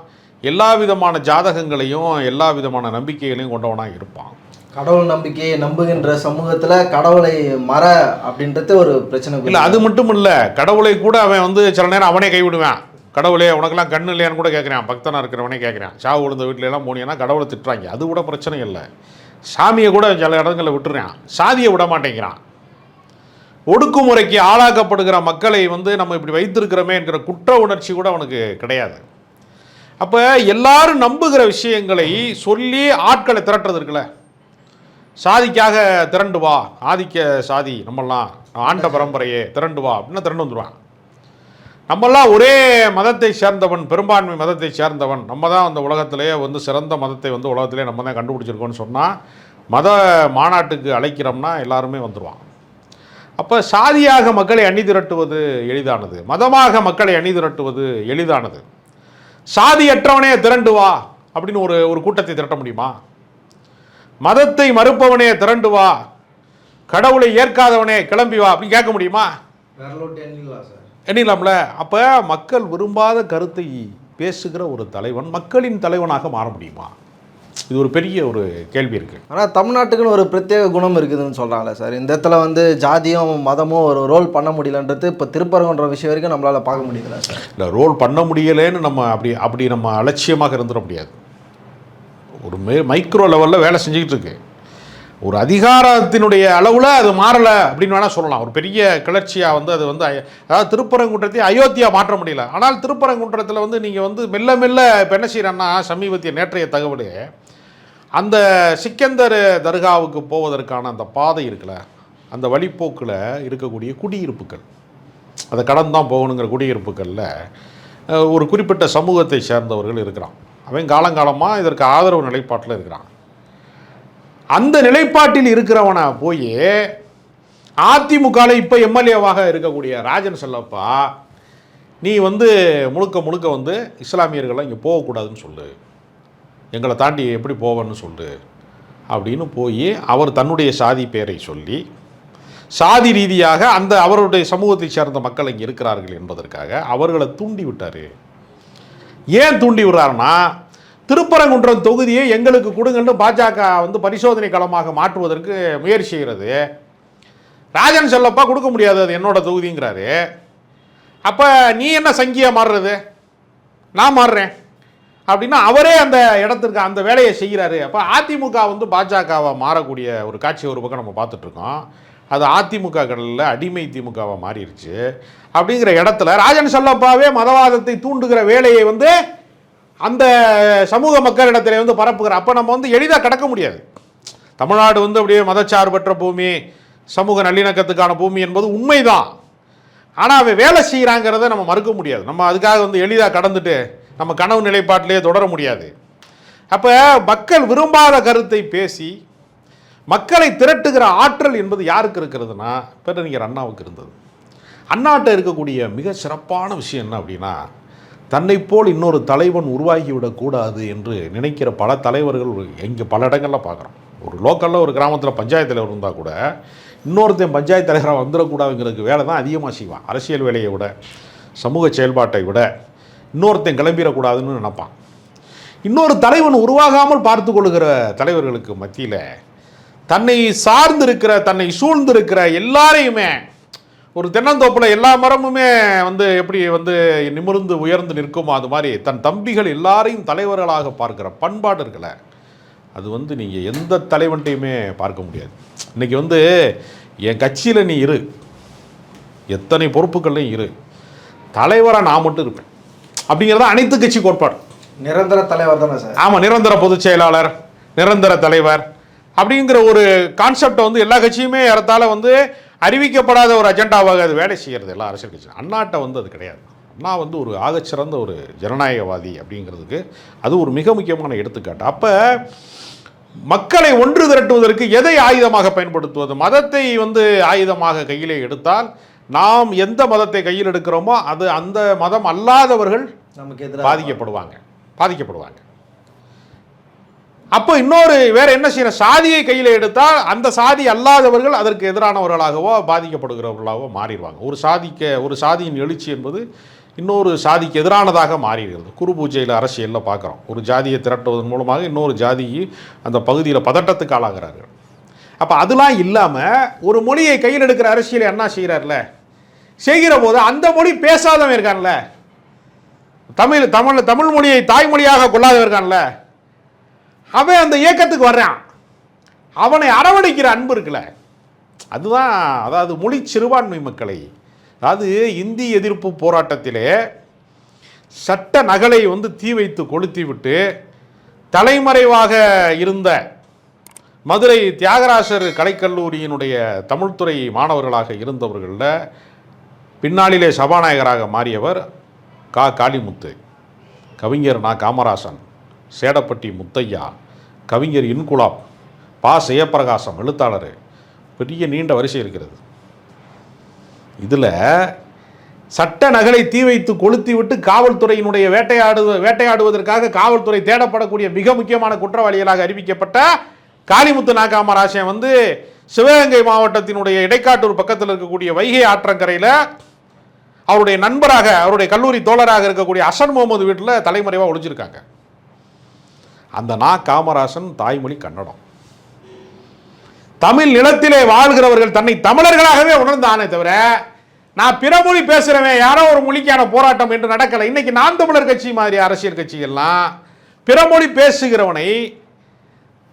எல்லா விதமான ஜாதகங்களையும் எல்லா விதமான நம்பிக்கைகளையும் கொண்டவனாக இருப்பான். கடவுள் நம்பிக்கையை நம்புகின்ற சமூகத்தில் கடவுளை மற அப்படின்றது ஒரு பிரச்சனை இல்லை. அது மட்டும் இல்லை, கடவுளை கூட அவன் வந்து சில நேரம் அவனே கைவிடுவான். கடவுளே உனக்கெல்லாம் கண்ணு இல்லையான்னு கூட கேட்குறான். பக்தனாக இருக்கிறவனே கேட்குறான். சாவு விழுந்த வீட்டிலலாம் போனீங்கன்னா கடவுளை திட்டுறாங்க. அது கூட பிரச்சனை இல்லை. சாமியை கூட சில இடங்களில் விட்டுறான், சாதியை விட மாட்டேங்கிறான். ஒடுக்குமுறைக்கு ஆளாக்கப்படுகிற மக்களை வந்து நம்ம இப்படி வைத்திருக்கிறோமே என்கிற குற்ற உணர்ச்சி கூட அவனுக்கு கிடையாது. அப்போ எல்லாரும் நம்புகிற விஷயங்களை சொல்லி ஆட்களை திரட்டுறது இருக்குல்ல, சாதிக்காக திரண்டு வா, ஆதிக்க சாதி நம்மெல்லாம் ஆண்ட பரம்பரையே திரண்டு வா அப்படின்னா திரண்டு வந்துடுவான். நம்மெல்லாம் ஒரே மதத்தை சேர்ந்தவன், பெரும்பான்மை மதத்தை சேர்ந்தவன், நம்ம தான் அந்த உலகத்திலேயே வந்து சிறந்த மதத்தை வந்து உலகத்திலே நம்ம தான் கண்டுபிடிச்சிருக்கோன்னு சொன்னால் மத மாநாட்டுக்கு அழைக்கிறோம்னா எல்லாருமே வந்துடுவான். அப்போ சாதியாக மக்களை அணி திரட்டுவது எளிதானது, மதமாக மக்களை அணி திரட்டுவது எளிதானது. சாதியற்றவனே திரண்டு வா அப்படின்னு ஒரு கூட்டத்தை திரட்ட முடியுமா? மதத்தை மறுப்பவனே திரண்டு வா, கடவுளை ஏற்காதவனே கிளம்பி வா அப்படின்னு கேட்க முடியுமா? எண்ணிலாம்ல. அப்போ மக்கள் விரும்பாத கருத்தை பேசுகிற ஒரு தலைவன் மக்களின் தலைவனாக மாற முடியுமா? இது ஒரு பெரிய ஒரு கேள்வி இருக்குது. ஆனால் தமிழ்நாட்டுக்குன்னு ஒரு பிரத்யேக குணம் இருக்குதுன்னு சொல்கிறாங்களே சார். இந்த இடத்துல வந்து ஜாதியும் மதமும் ஒரு ரோல் பண்ண முடியலன்றது இப்போ திருப்பரங்குன்ற விஷயம் வரைக்கும் நம்மளால் பார்க்க முடியுதுல்ல சார். இல்லை, ரோல் பண்ண முடியலைன்னு நம்ம அப்படி நம்ம அலட்சியமாக இருந்துட முடியாது. ஒரு மைக்ரோ லெவலில் வேலை செஞ்சுக்கிட்டு இருக்கு. ஒரு அதிகாரத்தினுடைய அளவில் அது மாறலை அப்படின்னு வேணால் சொல்லலாம். ஒரு பெரிய கிளர்ச்சியாக வந்து அது வந்து அதாவது திருப்பரங்குன்றத்தை அயோத்தியா மாற்ற முடியல. ஆனால் திருப்பரங்குன்றத்தில் வந்து நீங்கள் வந்து மெல்ல மெல்ல இப்போ என்ன செய்கிறேன்னா, சமீபத்திய நேற்றைய தகவல், அந்த சிக்கந்தர் தர்காவுக்கு போவதற்கான அந்த பாதை இருக்குல்ல, அந்த வழிப்போக்கில் இருக்கக்கூடிய குடியிருப்புகள், அதை கடந்து தான் போகணுங்கிற குடியிருப்புகளில் ஒரு குறிப்பிட்ட சமூகத்தை சேர்ந்தவர்கள் இருக்கிறான். அவன் காலங்காலமாக இதற்கு ஆதரவு நிலைப்பாட்டில் இருக்கிறான். அந்த நிலைப்பாட்டில் இருக்கிறவனை போய் அதிமுகவில் இப்போ எம்எல்ஏவாக இருக்கக்கூடிய ராஜன் செல்லப்பா, நீ வந்து முழுக்க வந்து இஸ்லாமியர்கள்லாம் இங்கே போகக்கூடாதுன்னு சொல்லு, எங்களை தாண்டி எப்படி போவேன்னு சொல்லு அப்படின்னு போய் அவர் தன்னுடைய சாதி பேரை சொல்லி சாதி ரீதியாக அந்த அவருடைய சமூகத்தை சேர்ந்த மக்கள் இங்கே இருக்கிறார்கள் என்பதற்காக அவர்களை தூண்டி விட்டார். ஏன் தூண்டி விடுறாருன்னா, திருப்பரங்குன்றம் தொகுதியை எங்களுக்கு கொடுங்கன்னு பாஜக வந்து பரிசோதனை களமாக மாற்றுவதற்கு முயற்சி செய்கிறது. ராஜன் செல்லப்பா கொடுக்க முடியாது, அது என்னோட தொகுதிங்கிறாரு. அப்போ நீ என்ன சங்கியாக மாறுறது? நான் மாறுறேன். அப்படின்னா அவரே அந்த இடத்துக்கு அந்த வேலையை செய்கிறாரு. அப்போ அதிமுக வந்து பாஜகவை மாறக்கூடிய ஒரு காட்சி ஒரு பக்கம் நம்ம பார்த்துட்ருக்கோம். அது அதிமுக கடலில் அடிமை திமுகவை மாறிடுச்சு. அப்படிங்கிற இடத்துல ராஜன் செல்லப்பாவே மதவாதத்தை தூண்டுகிற வேலையை வந்து அந்த சமூக மக்களிடத்தில் வந்து பரப்புகிற. அப்போ நம்ம வந்து எளிதாக கடக்க முடியாது. தமிழ்நாடு வந்து அப்படியே மதச்சார்பற்ற பூமி, சமூக நல்லிணக்கத்துக்கான பூமி என்பது உண்மைதான். ஆனால் அவன் வேலை செய்கிறாங்கிறத நம்ம மறுக்க முடியாது. நம்ம அதுக்காக வந்து எளிதாக கடந்துட்டு நம்ம கனவு நிலைப்பாட்டிலேயே தொடர முடியாது. அப்போ மக்கள் விரும்பாத கருத்தை பேசி மக்களை திரட்டுகிற ஆற்றல் என்பது யாருக்கு இருக்கிறதுனா பேரறிஞர் அண்ணாவுக்கு இருந்தது. அண்ணாட்ட இருக்கக்கூடிய மிக சிறப்பான விஷயம் என்ன அப்படின்னா, தன்னை போல் இன்னொரு தலைவன் உருவாகிவிடக்கூடாது என்று நினைக்கிற பல தலைவர்கள் எங்கே பல இடங்களில் பார்க்குறோம். ஒரு லோக்கலில் ஒரு கிராமத்தில் பஞ்சாயத்து தலைவர் இருந்தால் கூட இன்னொருத்தையும் பஞ்சாயத்து தலைவராக வந்துடக்கூடாதுங்கிறதுக்கு வேலை தான் அதிகமாக செய்வான். அரசியல் வேலையை விட, சமூக செயல்பாட்டை விட இன்னொருத்தையும் கிளம்பிடக்கூடாதுன்னு நினைப்பான். இன்னொரு தலைவன் உருவாகாமல் பார்த்து கொள்கிற தலைவர்களுக்கு மத்தியில் தன்னை சார்ந்திருக்கிற, தன்னை சூழ்ந்திருக்கிற எல்லாரையுமே, ஒரு தென்னந்தோப்பில் எல்லா மரமுமே வந்து எப்படி வந்து நிமிர்ந்து உயர்ந்து நிற்குமோ அது மாதிரி தன் தம்பிகள் எல்லாரையும் தலைவர்களாக பார்க்குற பண்பாடு இருக்கல, அது வந்து நீங்கள் எந்த தலைவன்ட்டையுமே பார்க்க முடியாது. இன்றைக்கி வந்து என் கட்சியில் நீ இரு, எத்தனை பொறுப்புகள்லையும் இரு, தலைவராக நான் மட்டும் இருப்பேன் அப்படிங்கிறத அனைத்து கட்சி கோட்பாடு. நிரந்தர தலைவர் தானே சார்? ஆமாம், நிரந்தர பொதுச் செயலாளர், நிரந்தர தலைவர் அப்படிங்கிற ஒரு கான்செப்டை வந்து எல்லா கட்சியுமே ஏறத்தாழ வந்து அறிவிக்கப்படாத ஒரு அஜெண்டாவாக அது வேலை செய்கிறது எல்லா அரசியல் கட்சி. அண்ணாட்ட வந்து அது கிடையாது. அண்ணா வந்து ஒரு ஆகச்சிறந்த ஒரு ஜனநாயகவாதி அப்படிங்கிறதுக்கு அது ஒரு மிக முக்கியமான எடுத்துக்காட்டு. அப்போ மக்களை ஒன்று திரட்டுவதற்கு எதை ஆயுதமாக பயன்படுத்துவது? மதத்தை வந்து ஆயுதமாக கையிலே எடுத்தால் நாம் எந்த மதத்தை கையில் எடுக்கிறோமோ அது அந்த மதம் அல்லாதவர்கள் நமக்கு எதிராக பாதிக்கப்படுவாங்க. அப்போ இன்னொரு வேற என்ன செய்யணும்? சாதியை கையில் எடுத்தால் அந்த சாதி அல்லாதவர்கள் அதற்கு எதிரானவர்களாகவோ பாதிக்கப்படுகிறவர்களாகவோ மாறிடுவாங்க. ஒரு சாதியின் எழுச்சி என்பது இன்னொரு சாதிக்கு எதிரானதாக மாறிடுகிறது. குரு பூஜையில் அரசியலில் பார்க்குறோம். ஒரு ஜாதியை திரட்டுவதன் மூலமாக இன்னொரு ஜாதி அந்த பகுதியில் பதட்டத்துக்கு ஆளாகிறார்கள். அப்போ அதெல்லாம் இல்லாமல் ஒரு மொழியை கையில் எடுக்கிற அரசியலை என்ன செய்கிறார்ல, செய்கிற போது அந்த மொழி பேசாதவன் இருக்கான்ல, தமிழ் மொழியை தாய்மொழியாக கொள்ளாதவன் இருக்கான்ல, அவன் அந்த இயக்கத்துக்கு வர்றான். அவனை அரவணைக்கிற அன்பு இருக்குல்ல, அதுதான். அதாவது மொழி சிறுபான்மை மக்களை, அதாவது இந்தி எதிர்ப்பு போராட்டத்திலே சட்ட நகலை வந்து தீ வைத்து கொளுத்தி விட்டு தலைமறைவாக இருந்த மதுரை தியாகராசர் கலைக்கல்லூரியினுடைய தமிழ்துறை மாணவர்களாக இருந்தவர்களில் பின்னாளிலே சபாநாயகராக மாறியவர் காளிமுத்து, கவிஞர் காமராசன், சேடப்பட்டி முத்தையா, கவிஞர் இன்குலாப், ஜெயப்பிரகாசம் எழுத்தாளர், பெரிய நீண்ட வரிசை இருக்கிறது. இதில் சட்ட நகலை தீ வைத்து கொளுத்தி விட்டு காவல்துறையினுடைய வேட்டையாடுவதற்காக காவல்துறை தேடப்படக்கூடிய மிக முக்கியமான குற்றவாளிகளாக அறிவிக்கப்பட்ட காளிமுத்து காமராசன் வந்து சிவகங்கை மாவட்டத்தினுடைய இடைக்காட்டூர் பக்கத்தில் இருக்கக்கூடிய வைகை ஆற்றங்கரையில் அவருடைய நண்பராக, அவருடைய கல்லூரி தோழராக இருக்கக்கூடிய அசன் முகமது வீட்டில் தலைமறைவாக ஒளிஞ்சிருக்காங்க. அந்த காமராசன் தாய்மொழி கன்னடம். தமிழ் நிலத்திலே வாழ்கிறவர்கள் தன்னை தமிழர்களாகவே உணர்ந்தானே தவிர நான் பிற மொழி பேசுகிறவன் யாரோ ஒரு மொழிக்கான போராட்டம் என்று நடக்கலை. இன்னைக்கு நாம் தமிழர் கட்சி மாதிரி அரசியல் கட்சிகள்லாம் பிற மொழி பேசுகிறவனை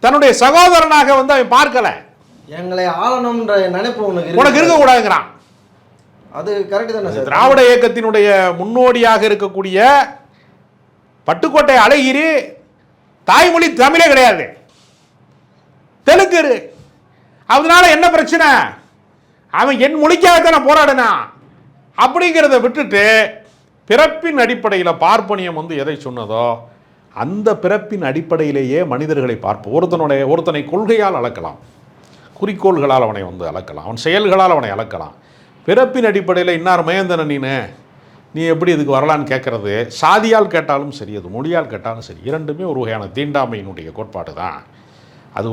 தன்னுடைய சகோதரனாக வந்து அவன் பார்க்கல. எங்களை ஆளணும்ன்ற நினைப்பு உனக்கு இருக்கக்கூடாதுங்கிறான். அது கரெக்ட் தானே சார்? திராவிட இயக்கத்தினுடைய முன்னோடியாக இருக்கக்கூடிய பட்டுக்கோட்டை அழகிரி தாய்மொழி தமிழே கிடையாது, தெலுங்கு. அதனால என்ன பிரச்சனை? அவன் என் மொழிக்காக நான் போராடினான் அப்படிங்கிறத விட்டுட்டு பிறப்பின் அடிப்படையில் பார்ப்பனியம் வந்து எதை சொன்னதோ அந்த பிறப்பின் அடிப்படையிலேயே மனிதர்களை பார்ப்போம். ஒருத்தனை கொள்கையால் அளக்கலாம், குறிக்கோள்களால் அவனை வந்து அளக்கலாம், அவன் செயல்களால் அவனை அளக்கலாம். பிறப்பின் அடிப்படையில் இன்னார் மயந்தன நீ எப்படி இதுக்கு வரலான்னு கேட்குறது சாதியால் கேட்டாலும் சரி, அது மொழியால் கேட்டாலும் சரி, இரண்டுமே ஒரு வகையான தீண்டாமையினுடைய கோட்பாடு தான். அது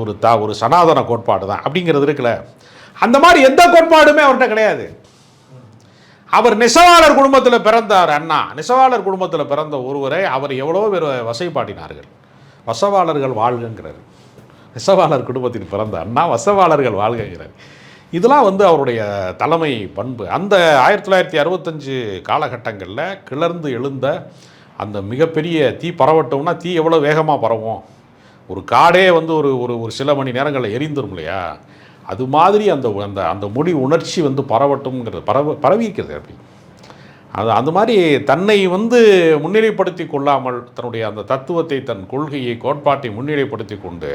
ஒரு சனாதன கோட்பாடு தான் அப்படிங்கிறது இருக்குல்ல. அந்த மாதிரி எந்த கோட்பாடுமே அவர்கிட்ட கிடையாது. அவர் நெசவாளர் குடும்பத்தில் பிறந்தார். அண்ணா நெசவாளர் குடும்பத்தில் பிறந்த ஒருவரை அவர் எவ்வளோ பேர் வசைப்பாட்டினார்கள். வசவாளர்கள் வாழ்கங்கிறார். நெசவாளர் குடும்பத்தில் பிறந்த அண்ணா வசவாளர்கள் வாழ்கிறார். இதெல்லாம் வந்து அவருடைய தலைமை பண்பு. அந்த 1965 காலகட்டங்களில் கிளர்ந்து எழுந்த அந்த மிகப்பெரிய தீ பரவட்டோம்னா தீ எவ்வளோ வேகமாக பரவும், ஒரு காடே வந்து ஒரு ஒரு ஒரு சில மணி நேரங்களில் எரிந்துரும் இல்லையா, அது மாதிரி அந்த அந்த அந்த மொழி உணர்ச்சி வந்து பரவட்டும்ங்கிறது பரவி இருக்கிறது. அப்படி அது அந்த மாதிரி தன்னை வந்து முன்னிலைப்படுத்தி கொள்ளாமல் தன்னுடைய அந்த தத்துவத்தை, தன் கொள்கையை, கோட்பாட்டை முன்னிலைப்படுத்தி கொண்டு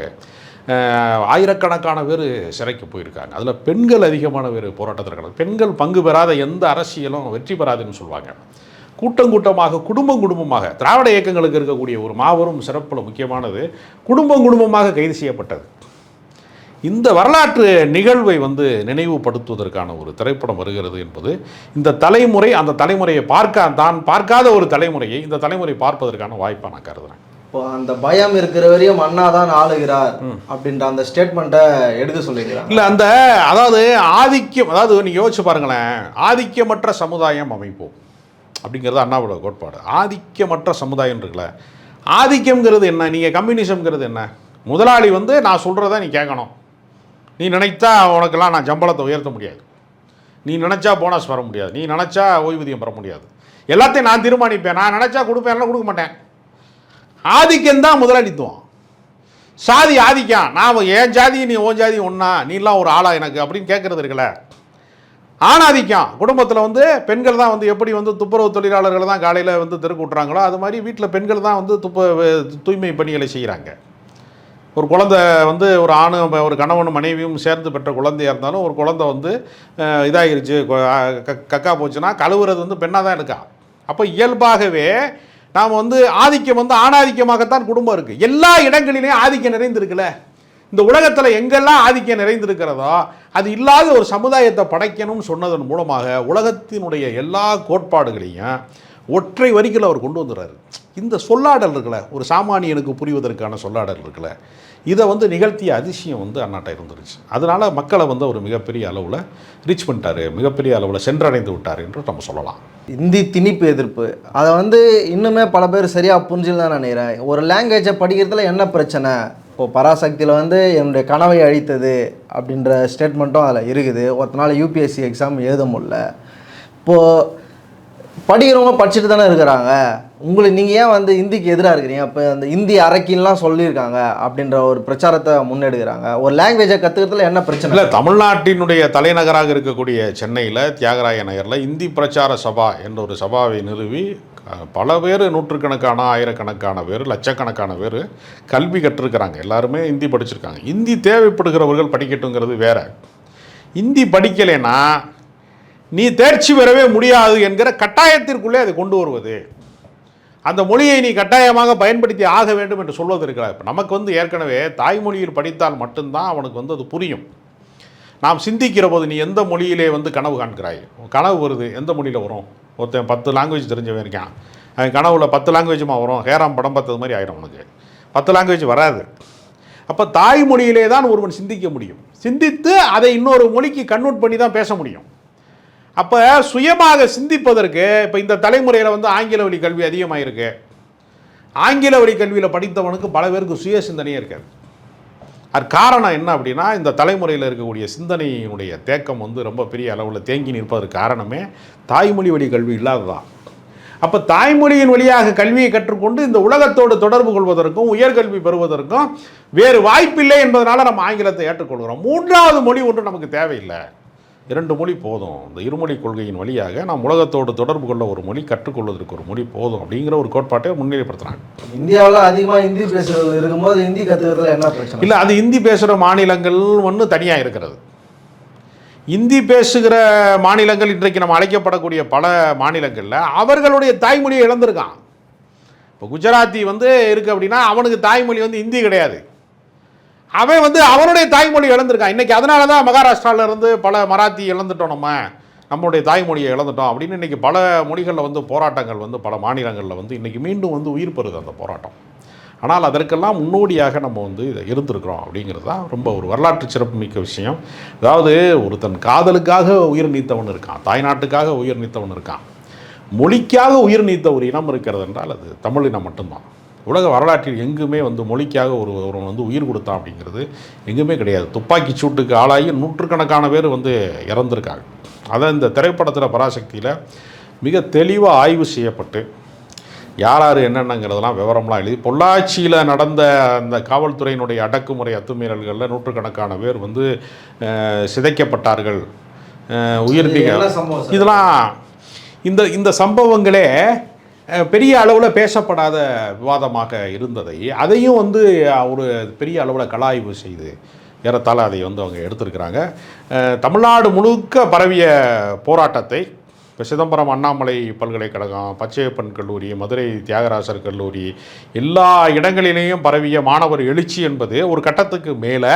ஆயிரக்கணக்கான பேர் சிறைக்கு போயிருக்காங்க. அதில் பெண்கள் அதிகமான பேர் போராட்டத்தில் இருக்காங்க. பெண்கள் பங்கு பெறாத எந்த அரசியலும் வெற்றி பெறாதுன்னு சொல்லுவாங்க. கூட்டம் கூட்டமாக, குடும்பமாக திராவிட இயக்கங்களுக்கு இருக்கக்கூடிய ஒரு மாபெரும் சிறப்பில் முக்கியமானது குடும்பமாக கைது செய்யப்பட்டது. இந்த வரலாற்று நிகழ்வை வந்து நினைவுபடுத்துவதற்கான ஒரு திரைப்படம் வருகிறது என்பது இந்த தலைமுறை அந்த தலைமுறையை தான் பார்க்காத ஒரு தலைமுறையை இந்த தலைமுறை பார்ப்பதற்கான வாய்ப்பாக நான் கருதுறேன். இப்போ அந்த பயம் இருக்கிற வரையும் அண்ணா தான் ஆளுகிறார் அப்படின்ற அந்த ஸ்டேட்மெண்ட்டை எடுக்க சொல்லிக்கிறாங்க. இல்லை அந்த அதாவது ஆதிக்கம், அதாவது நீங்கள் யோசிச்சு பாருங்களேன், ஆதிக்கமற்ற சமுதாயம் அமைப்போம் அப்படிங்கிறது அண்ணாவோட கோட்பாடு. ஆதிக்கமற்ற சமுதாயம் இருக்குல்ல, ஆதிக்கம்ங்கிறது என்ன, நீங்கள் கம்யூனிசம்ங்கிறது என்ன, முதலாளி வந்து நான் சொல்கிறத நீ கேட்கணும், நீ நினைத்தா உனக்கெல்லாம் நான் சம்பளத்தை உயர்த்த முடியாது, நீ நினச்சா போனஸ் பெற முடியாது, நீ நினச்சா ஓய்வூதியம் பெற முடியாது, எல்லாத்தையும் நான் தீர்மானிப்பேன், நான் நினச்சா கொடுப்பேன், கொடுக்க மாட்டேன். ஆதிக்கம்தான் முதலாளித்துவம். சாதி ஆதிக்கம், நான் என் ஜாதி நீ ஓன் ஜாதி ஒன்றா, நீலாம் ஒரு ஆளா எனக்கு அப்படின்னு கேட்குறது இருக்குல்ல. ஆணாதிக்கம், குடும்பத்தில் வந்து பெண்கள் தான் வந்து எப்படி வந்து துப்புரவு தொழிலாளர்கள் தான் காலையில் வந்து தெருக்கு விட்றாங்களோ அது மாதிரி வீட்டில் பெண்கள் தான் வந்து தூய்மை பணிகளை செய்கிறாங்க. ஒரு குழந்தை வந்து ஒரு ஆணு ஒரு கணவன் மனைவியும் சேர்ந்து பெற்ற குழந்தையாக இருந்தாலும் ஒரு குழந்தை வந்து இதாகிருச்சு கக்கா போச்சுன்னா கழுவுறது வந்து பெண்ணாக தான் இருக்கா. அப்போ இயல்பாகவே நாம் வந்து ஆதிக்கம் வந்து ஆணாதிக்கமாகத்தான் குடும்பம் இருக்குது. எல்லா இடங்களிலையும் ஆதிக்கம் நிறைந்திருக்குல்ல. இந்த உலகத்தில் எங்கெல்லாம் ஆதிக்கம் நிறைந்திருக்கிறதோ அது இல்லாத ஒரு சமுதாயத்தை படைக்கணும்னு சொன்னதன் மூலமாக உலகத்தினுடைய எல்லா கோட்பாடுகளையும் ஒற்றை வரிகளை அவர் கொண்டு வந்துடுறாரு. இந்த சொல்லாடல் இருக்குல்ல, ஒரு சாமானியனுக்கு புரிவதற்கான சொல்லாடல் இருக்குல்ல, இதை வந்து நிகழ்த்திய அதிசயம் வந்து அண்ணாட்ட இருந்துருச்சு. அதனால் மக்களை வந்து அவர் மிகப்பெரிய அளவில் ரீச் பண்ணிட்டார், மிகப்பெரிய அளவில் சென்றடைந்து விட்டார் என்று நம்ம சொல்லலாம். இந்தி திணிப்பு எதிர்ப்பு அதை வந்து இன்னுமே பல பேர் சரியாக புரிஞ்சுன்னு தான் நினைக்கிறேன். ஒரு லாங்குவேஜை படிக்கிறதுல என்ன பிரச்சனை, இப்போது பராசக்தியில் வந்து என்னுடைய கனவை அழித்தது அப்படின்ற ஸ்டேட்மெண்ட்டும் அதில் இருக்குது. ஒருத்தனால யூபிஎஸ்சி எக்ஸாம் எழுத முடியல. இப்போது படிக்கிறவங்க படிச்சுட்டு தானே இருக்கிறாங்க, உங்களுக்கு நீங்கள் ஏன் வந்து இந்திக்கு எதிராக இருக்கிறீங்க, இப்போ அந்த இந்தி அரக்கின்லாம் சொல்லியிருக்காங்க அப்படின்ற ஒரு பிரச்சாரத்தை முன்னெடுக்கிறாங்க. ஒரு லாங்குவேஜை கற்றுக்கிறதுல என்ன பிரச்சனை இல்லை? தமிழ்நாட்டினுடைய தலைநகராக இருக்கக்கூடிய சென்னையில் தியாகராய நகரில் இந்தி பிரச்சார சபா என்ற ஒரு சபாவை நிறுவி பல பேர், நூற்றுக்கணக்கான ஆயிரக்கணக்கான பேர், லட்சக்கணக்கான பேர் கல்வி கற்றுருக்கிறாங்க. எல்லாருமே இந்தி படிச்சிருக்காங்க. இந்தி தேவைப்படுகிறவர்கள் படிக்கட்டுங்கிறது வேற. இந்தி படிக்கலைன்னா நீ தேர்ச்சி பெறவே முடியாது என்கிற கட்டாயத்திற்குள்ளே அதை கொண்டு வருவது, அந்த மொழியை நீ கட்டாயமாக பயன்படுத்தி ஆக வேண்டும் என்று சொல்வது இருக்கிறார். இப்போ நமக்கு வந்து ஏற்கனவே தாய்மொழியில் படித்தால் மட்டும்தான் அவனுக்கு வந்து அது புரியும். நாம் சிந்திக்கிற போது நீ எந்த மொழியிலே வந்து கனவு காண்கிறாய், கனவு வருது எந்த மொழியில் வரும்? ஒருத்தன் 10 லாங்குவேஜ் தெரிஞ்சவன் இருக்கான், அவன் கனவுல 10 லாங்குவேஜுமா வரும், ஹேராம் படம் பார்த்தது மாதிரி ஆயிரும். அவனுக்கு 10 லாங்குவேஜ் வராது. அப்போ தாய்மொழியிலே தான் ஒருவன் சிந்திக்க முடியும். சிந்தித்து அதை இன்னொரு மொழிக்கு கன்வெர்ட் பண்ணி தான் பேச முடியும். அப்போ சுயமாக சிந்திப்பதற்கு இப்போ இந்த தலைமுறையில் வந்து ஆங்கில வழி கல்வி அதிகமாக இருக்குது. ஆங்கில வழி கல்வியில் படித்தவனுக்கு பல பேருக்கு சுய சிந்தனையே இருக்காது. அது காரணம் என்ன அப்படின்னா, இந்த தலைமுறையில் இருக்கக்கூடிய சிந்தனையினுடைய தேக்கம் வந்து ரொம்ப பெரிய அளவில் தேங்கி நிற்பதற்கு காரணமே தாய்மொழி வழி கல்வி இல்லாததான். அப்போ தாய்மொழியின் வழியாக கல்வியை கற்றுக்கொண்டு இந்த உலகத்தோடு தொடர்பு கொள்வதற்கும் உயர்கல்வி பெறுவதற்கும் வேறு வாய்ப்பில்லை என்பதனால நம்ம ஆங்கிலத்தை ஏற்றுக்கொள்கிறோம். 3வது மொழி ஒன்று நமக்கு தேவையில்லை, 2 மொழி போதும். இந்த இருமொழி கொள்கையின் வழியாக நாம் உலகத்தோடு தொடர்பு கொள்ள ஒரு மொழி, கற்றுக்கொள்வதற்கு ஒரு மொழி போதும் அப்படிங்கிற ஒரு கோட்பாட்டை முன்னிலைப்படுத்துகிறாங்க. இந்தியாவில் அதிகமாக ஹிந்தி பேசுகிறது இருக்கும்போது ஹிந்தி கற்றுக்கிறதுல என்ன பிரச்சனை? இல்லை, அது ஹிந்தி பேசுகிற மாநிலங்கள் ஒன்று தனியாக இருக்கிறது. இந்தி பேசுகிற மாநிலங்கள் இன்றைக்கு நம்ம அழைக்கப்படக்கூடிய பல மாநிலங்களில் அவர்களுடைய தாய்மொழியை இழந்திருக்கான். இப்போ குஜராத்தி வந்து இருக்குது அப்படின்னா அவனுக்கு தாய்மொழி வந்து ஹிந்தி கிடையாது, அவன் வந்து அவனுடைய தாய்மொழி இழந்திருக்கான். இன்றைக்கி அதனால தான் மகாராஷ்டிராவிலேருந்து பல மராத்தி இழந்துட்டோம், நம்மளுடைய தாய்மொழியை இழந்துட்டோம் அப்படின்னு இன்றைக்கி பல மொழிகளில் வந்து போராட்டங்கள் வந்து பல மாநிலங்களில் வந்து இன்றைக்கி மீண்டும் வந்து உயிர் பெறுது அந்த போராட்டம். ஆனால் அதற்கெல்லாம் முன்னோடியாக நம்ம வந்து இதை இருந்திருக்கிறோம் அப்படிங்கிறது தான் ரொம்ப ஒரு வரலாற்று சிறப்புமிக்க விஷயம். அதாவது ஒரு தன் காதலுக்காக உயிர் நீத்தவன் இருக்கான், தாய்நாட்டுக்காக உயிர் நீத்தவன் இருக்கான், மொழிக்காக உயிர் நீத்த ஒரு இனம் இருக்கிறது என்றால் அது தமிழினம் மட்டும்தான். உலக வரலாற்றில் எங்குமே வந்து மொழிக்காக ஒருவன் வந்து உயிர் கொடுத்தான் அப்படிங்கிறது எங்குமே கிடையாது. துப்பாக்கி சூட்டுக்கு ஆளாகி நூற்றுக்கணக்கான பேர் வந்து இறந்துருக்காங்க. அதை இந்த திரைப்படத்தில் பராசக்தியில் மிக தெளிவாக ஆய்வு செய்யப்பட்டு யார் யார் என்னென்னங்கிறதெல்லாம் விவரம்லாம் எழுதி பொள்ளாச்சியில் நடந்த அந்த காவல்துறையினுடைய அடக்குமுறை அத்துமீறல்களில் நூற்றுக்கணக்கான பேர் வந்து சிதைக்கப்பட்டார்கள், இதெல்லாம் இந்த சம்பவங்களே பெரிய அளவில் பேசப்படாத விவாதமாக இருந்ததை அதையும் வந்து ஒரு பெரிய அளவில் கலாய்வு செய்து ஏறத்தாழ அதை வந்து அவங்க எடுத்திருக்கிறாங்க. தமிழ்நாடு முழுக்க பரவிய போராட்டத்தை இப்போ சிதம்பரம் அண்ணாமலை பல்கலைக்கழகம், பச்சையப்பன் கல்லூரி, மதுரை தியாகராசர் கல்லூரி, எல்லா இடங்களிலேயும் பரவிய மாணவர் எழுச்சி என்பது ஒரு கட்டத்துக்கு மேலே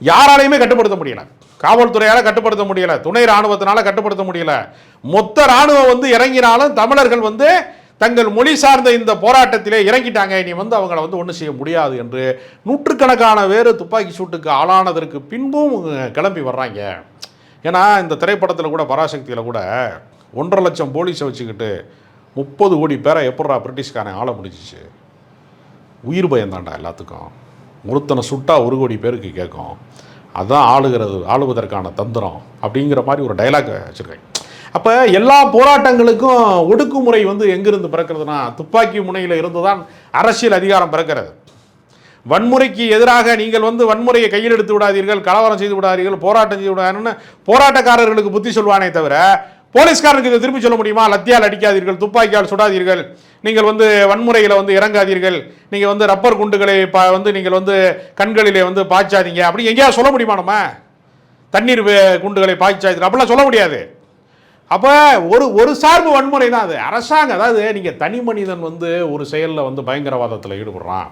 யாராலையுமே கட்டுப்படுத்த முடியலை. காவல்துறையால் கட்டுப்படுத்த முடியலை, துணை இராணுவத்தினால கட்டுப்படுத்த முடியலை. மொத்த இராணுவம் வந்து இறங்கினாலும் தமிழர்கள் வந்து தங்கள் மொழி சார்ந்த இந்த போராட்டத்திலே இறங்கிட்டாங்க, இனி வந்து அவங்கள வந்து ஒன்றும் செய்ய முடியாது என்று நூற்றுக்கணக்கான பேர் துப்பாக்கி சூட்டுக்கு ஆளானதற்கு பின்பும் கிளம்பி வர்றாங்க. ஏன்னா இந்த திரைப்படத்தில் கூட பராசக்தியில் கூட 1.5 லட்சம் போலீஸை வச்சுக்கிட்டு 30 கோடி பேரை எப்படா பிரிட்டிஷ்காரன் ஆள முடிஞ்சிச்சு. உயிர் பயந்தாண்டா எல்லாத்துக்கும். ஒருத்தனை சுட்டா 1 கோடி பேருக்கு கேட்கும். அதுதான் ஆளுவதற்கான தந்திரம் அப்படிங்கிற மாதிரி ஒரு டைலாக் வச்சுருக்கேன். அப்போ எல்லா போராட்டங்களுக்கும் ஒடுக்குமுறை வந்து எங்கிருந்து பிறக்கிறதுனா துப்பாக்கி முனையில் இருந்து தான் அரசியல் அதிகாரம் பிறக்கிறது. வன்முறைக்கு எதிராக நீங்கள் வந்து வன்முறையை கையில் எடுத்து விடாதீர்கள், கலவரம் செய்து விடாதீர்கள், போராட்டம் செய்து விடாதுன்னு போராட்டக்காரர்களுக்கு புத்தி சொல்வானே தவிர போலீஸ்காரனுக்கு இதை திருப்பி சொல்ல முடியுமா? லத்தியால் அடிக்காதீர்கள், துப்பாக்கியால் சுடாதீர்கள், நீங்கள் வந்து வன்முறையில் வந்து இறங்காதீர்கள், நீங்கள் வந்து ரப்பர் குண்டுகளை வந்து நீங்கள் வந்து கண்களிலே வந்து பாய்ச்சாதீங்க அப்படி எங்கேயாவது சொல்ல முடியுமா? நம்ம தண்ணீர் குண்டுகளை பாய்ச்சாதீர்கள் அப்படிலாம் சொல்ல முடியாது. அப்போ ஒரு சார்பு வன்முறை தான் அது. அரசாங்கம், அதாவது நீங்கள் தனி மனிதன் வந்து ஒரு செயலில் வந்து பயங்கரவாதத்தில் ஈடுபடுறான்,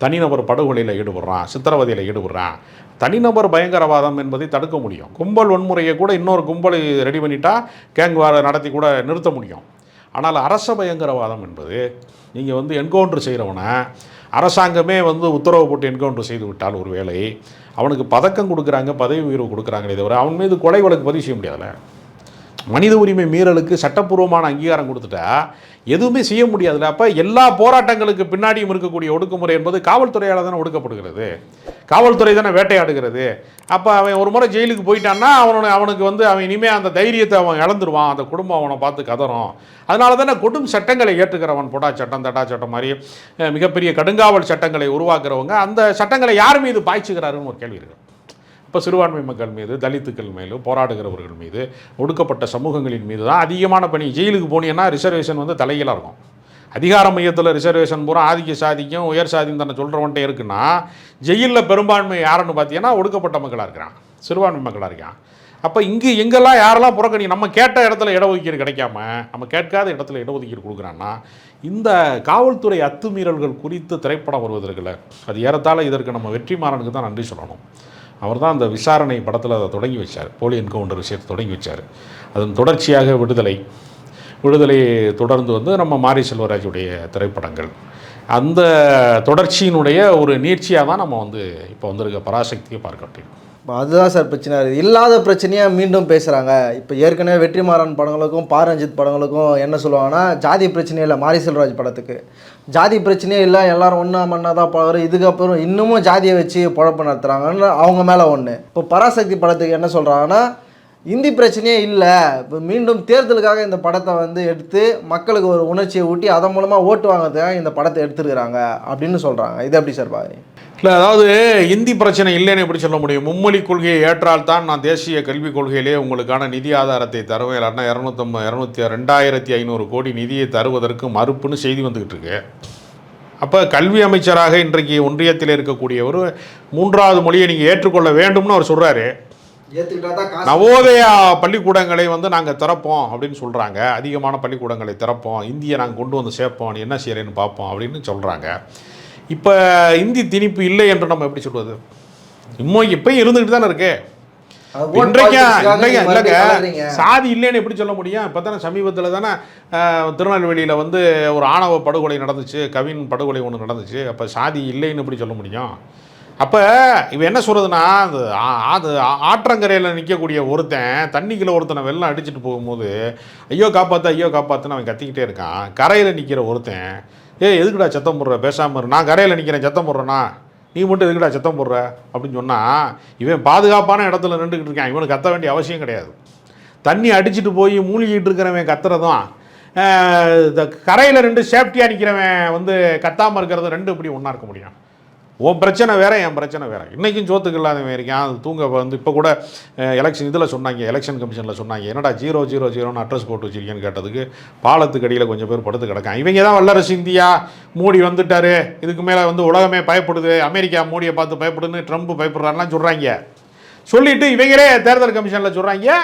தனிநபர் படுகொலையில் ஈடுபடுறான், சித்திரவதையில் ஈடுபடுறான், தனிநபர் பயங்கரவாதம் என்பதை தடுக்க முடியும். கும்பல் வன்முறையை கூட இன்னொரு கும்பலை ரெடி பண்ணிட்டா கேங் வார நடத்தி கூட நிறுத்த முடியும். ஆனால் அரச பயங்கரவாதம் என்பது நீங்கள் வந்து என்கவுண்டர் செய்கிறவனை அரசாங்கமே வந்து உத்தரவு போட்டு என்கவுண்டர் செய்து விட்டால் ஒரு வேளை அவனுக்கு பதக்கம் கொடுக்குறாங்க, பதவி உயர்வு கொடுக்குறாங்களே தவிர அவன் மீது கொலை வழக்கு பதிவு செய்ய முடியாதுல்ல. மனித உரிமை மீறலுக்கு சட்டப்பூர்வமான அங்கீகாரம் கொடுத்துட்டா எதுவுமே செய்ய முடியாதுல்ல. அப்போ எல்லா போராட்டங்களுக்கு பின்னாடியும் இருக்கக்கூடிய ஒடுக்குமுறை என்பது காவல்துறையால் தானே ஒடுக்கப்படுகிறது, காவல்துறை தானே வேட்டையாடுகிறது. அப்போ அவன் ஒரு முறை ஜெயிலுக்கு போயிட்டான்னா அவனுக்கு வந்து அவன் இனிமேல் அந்த தைரியத்தை அவன் இழந்துருவான், அந்த குடும்பம் அவனை பார்த்து கதறும். அதனால தானே கொடும் சட்டங்களை ஏற்றுக்கிறவன், பொடா சட்டம் தடா சட்டம் மாதிரி மிகப்பெரிய கடுங்காவல் சட்டங்களை உருவாக்குறவங்க அந்த சட்டங்களை யார் மீது பாய்ச்சுகிறாருன்னு ஒரு கேள்வி இருக்குது. இப்போ சிறுபான்மை மக்கள் மீது, தலித்துக்கள் மேலும், போராடுகிறவர்கள் மீது, ஒடுக்கப்பட்ட சமூகங்களின் மீது தான் அதிகமான பணி. ஜெயிலுக்கு போனீங்கன்னா ரிசர்வேஷன் வந்து தலைகீழாக இருக்கும். அதிகார மையத்தில் ரிசர்வேஷன் பூரா ஆதிக்க சாதிக்கும் உயர் சாதிக்கும் தானே சொல்கிறவன்ட்டே இருக்குன்னா, ஜெயிலில் பெரும்பான்மை யாருன்னு பார்த்தீங்கன்னா ஒடுக்கப்பட்ட மக்களாக இருக்கிறான், சிறுபான்மை மக்களாக இருக்கான். அப்போ எங்கெல்லாம் யாரெல்லாம் புறக்கணி நம்ம கேட்ட இடத்துல இடஒதுக்கீடு கிடைக்காம நம்ம கேட்காத இடத்துல இடஒதுக்கீடு கொடுக்குறான்னா இந்த காவல்துறை அத்துமீறல்கள் குறித்து திரைப்படம் வருவதற்குல அது ஏறத்தாழ இதற்கு நம்ம வெற்றிமாறனுக்கு தான் நன்றி சொல்லணும். அவர் தான் அந்த விசாரணை படத்தில் அதை தொடங்கி வச்சார், போலி என்கவுண்டர் விஷயத்தை தொடங்கி வச்சார். அதன் தொடர்ச்சியாக விடுதலை தொடர்ந்து வந்து நம்ம மாரி செல்வராஜுடைய திரைப்படங்கள், அந்த தொடர்ச்சியினுடைய ஒரு நீட்சியாக தான் நம்ம வந்து இப்போ வந்திருக்க பராசக்தியை பார்க்கட்டும். அதுதான் சார் பிரச்சனை. இல்லாத பிரச்சனையாக மீண்டும் பேசுகிறாங்க. இப்போ ஏற்கனவே வெற்றிமாறன் படங்களுக்கும் பாரஞ்சித் படங்களுக்கும் என்ன சொல்லுவாங்கன்னா, ஜாதி பிரச்சனையே இல்லை, மாரி செல்வராஜ் படத்துக்கு ஜாதி பிரச்சனையே இல்லை, எல்லோரும் ஒன்றா மண்ணா தான் பழகுறோம், இதுக்கப்புறம் இன்னமும் ஜாதியை வச்சு பொழப்பு நடத்துகிறாங்கன்னு அவங்க மேலே ஒன்று. இப்போ பராசக்தி படத்துக்கு என்ன சொல்கிறாங்கன்னா, இந்தி பிரச்சனையே இல்லை, இப்போ மீண்டும் தேர்தலுக்காக இந்த படத்தை வந்து எடுத்து மக்களுக்கு ஒரு உணர்ச்சியை ஊட்டி அதன் மூலமாக ஓட்டு வாங்கிறதுக்காக இந்த படத்தை எடுத்துருக்கிறாங்க அப்படின்னு சொல்கிறாங்க. இது எப்படி சார் பாரு? இல்லை, அதாவது இந்தி பிரச்சனை இல்லைன்னு எப்படி சொல்ல முடியும்? மும்மொழி கொள்கையை ஏற்றால் தான் நான் தேசிய கல்விக் கொள்கையிலே உங்களுக்கான நிதி ஆதாரத்தை தருவேன், இல்லைன்னா 2,500 கோடி நிதியை தருவதற்கு மறுப்புன்னு செய்தி வந்துக்கிட்டு இருக்கு. அப்போ கல்வி அமைச்சராக இன்றைக்கு ஒன்றியத்தில் இருக்கக்கூடியவர் 3வது மொழியை நீங்கள் ஏற்றுக்கொள்ள வேண்டும்னு அவர் சொல்கிறாரு. நவோதயா பள்ளிக்கூடங்களை வந்து நாங்கள் திறப்போம் அப்படின்னு சொல்கிறாங்க, அதிகமான பள்ளிக்கூடங்களை திறப்போம், இந்தியை நாங்கள் கொண்டு வந்து சேர்ப்போம், என்ன செய்கிறேன்னு பார்ப்போம் அப்படின்னு சொல்கிறாங்க. இப்போ இந்தி திணிப்பு இல்லை என்று நம்ம எப்படி சொல்வது? இப்போயும் இருந்துக்கிட்டு தானே இருக்கு. இல்லைங்க, சாதி இல்லைன்னு எப்படி சொல்ல முடியும்? இப்போ தானே சமீபத்தில் தானே திருநெல்வேலியில் வந்து ஒரு ஆணவ படுகொலை நடந்துச்சு, கவின் படுகொலை ஒன்று நடந்துச்சு. அப்போ சாதி இல்லைன்னு எப்படி சொல்ல முடியும்? அப்போ இவன் என்ன சொல்கிறதுனா, அது ஆற்றங்கரையில் நிற்கக்கூடிய ஒருத்தன் தண்ணிக்குள்ள ஒருத்தனை வெள்ளம் அடிச்சுட்டு போகும்போது ஐயோ காப்பாற்றுன்னு அவன் கத்திக்கிட்டே இருக்கான். கரையில் நிற்கிற ஒருத்தன் எதுக்குடா சத்தம் போடுற, பேசாமல் நான் கரையில் நிற்கிறேன் சத்தம் போடுறேன்னா நீ மட்டும் எதுக்குடா சத்தம் போடுற அப்படின்னு சொன்னால் இவன் பாதுகாப்பான இடத்துல நின்றுக்கிட்டு இருக்கான், இவனுக்கு கத்த வேண்டிய அவசியம் கிடையாது. தண்ணி அடிச்சுட்டு போய் மூழ்கிட்டு இருக்கிறவன் கத்துறதும் இந்த கரையில் ரெண்டு சேஃப்டியாக நிற்கிறவன் வந்து கத்தாமல் இருக்கிறது ரெண்டு இப்படி ஒன்றா இருக்க முடியும்? உன் பிரச்சனை வேறு, என் பிரச்சனை வேறு. இன்றைக்கும் சோத்துக்கு இல்லாதவன் இருக்கான். அது தூங்க வந்து இப்போ கூட எலெக்ஷன் இதில் சொன்னாங்க, எலெக்ஷன் கமிஷனில் சொன்னாங்க, என்னடா 000 அட்ரஸ் போட்டு வச்சிருக்கேன்னு கேட்டதுக்கு பாலத்துக்கு அடியில் கொஞ்சம் பேர் படுத்து கிடக்கான். இவங்க தான் வல்லரசு இந்தியா, மோடி வந்துட்டார், இதுக்கு மேலே வந்து உலகமே பயப்படுது, அமெரிக்கா மோடியை பார்த்து பயப்படுதுன்னு ட்ரம்ப் பயப்படுறாருலாம் சொல்கிறாங்க. சொல்லிவிட்டு இவங்களே தேர்தல் கமிஷனில் சொல்கிறாங்க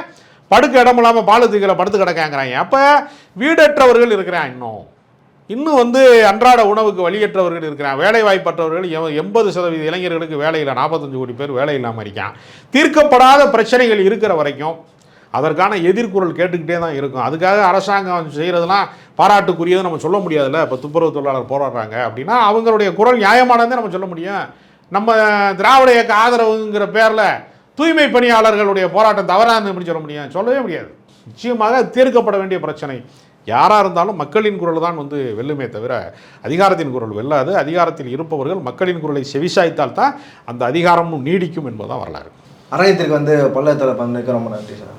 படுக்க இடம் இல்லாமல் பாலத்துக்களை படுத்து கிடக்காங்கிறாங்க. அப்போ வீடற்றவர்கள் இருக்கிறான், இன்னும் வந்து அன்றாட உணவுக்கு வழியற்றவர்கள் இருக்கிறான், வேலை வாய்ப்பற்றவர்கள் 80% இளைஞர்களுக்கு வேலை இல்லை, 45 கோடி பேர் வேலை இல்லாமல் இருக்கான். தீர்க்கப்படாத பிரச்சனைகள் இருக்கிற வரைக்கும் அதற்கான எதிர்குரல் கேட்டுக்கிட்டே தான் இருக்கும். அதுக்காக அரசாங்கம் செய்கிறதுலாம் பாராட்டுக்குரியது நம்ம சொல்ல முடியாதுல்ல. இப்போ துப்புரவு தொழிலாளர் போராடுறாங்க அப்படின்னா அவங்களுடைய குரல் நியாயமானதே நம்ம சொல்ல முடியும். நம்ம திராவிட இயக்க ஆதரவுங்கிற பேரில் தூய்மை பணியாளர்களுடைய போராட்டம் தவறானது எப்படி சொல்ல முடியும்? சொல்லவே முடியாது. நிச்சயமாக தீர்க்கப்பட வேண்டிய பிரச்சனை யாராக இருந்தாலும் மக்களின் குரல் தான் வந்து வெல்லுமே தவிர அதிகாரத்தின் குரல் வெல்லாது. அதிகாரத்தில் இருப்பவர்கள் மக்களின் குரலை செவிசாய்த்தால் தான் அந்த அதிகாரமும் நீடிக்கும் என்பதுதான் வரலாறு. அரங்கத்திற்கு வந்து பல்லத்தில் பங்கேற்க ரொம்ப நன்றி சார்.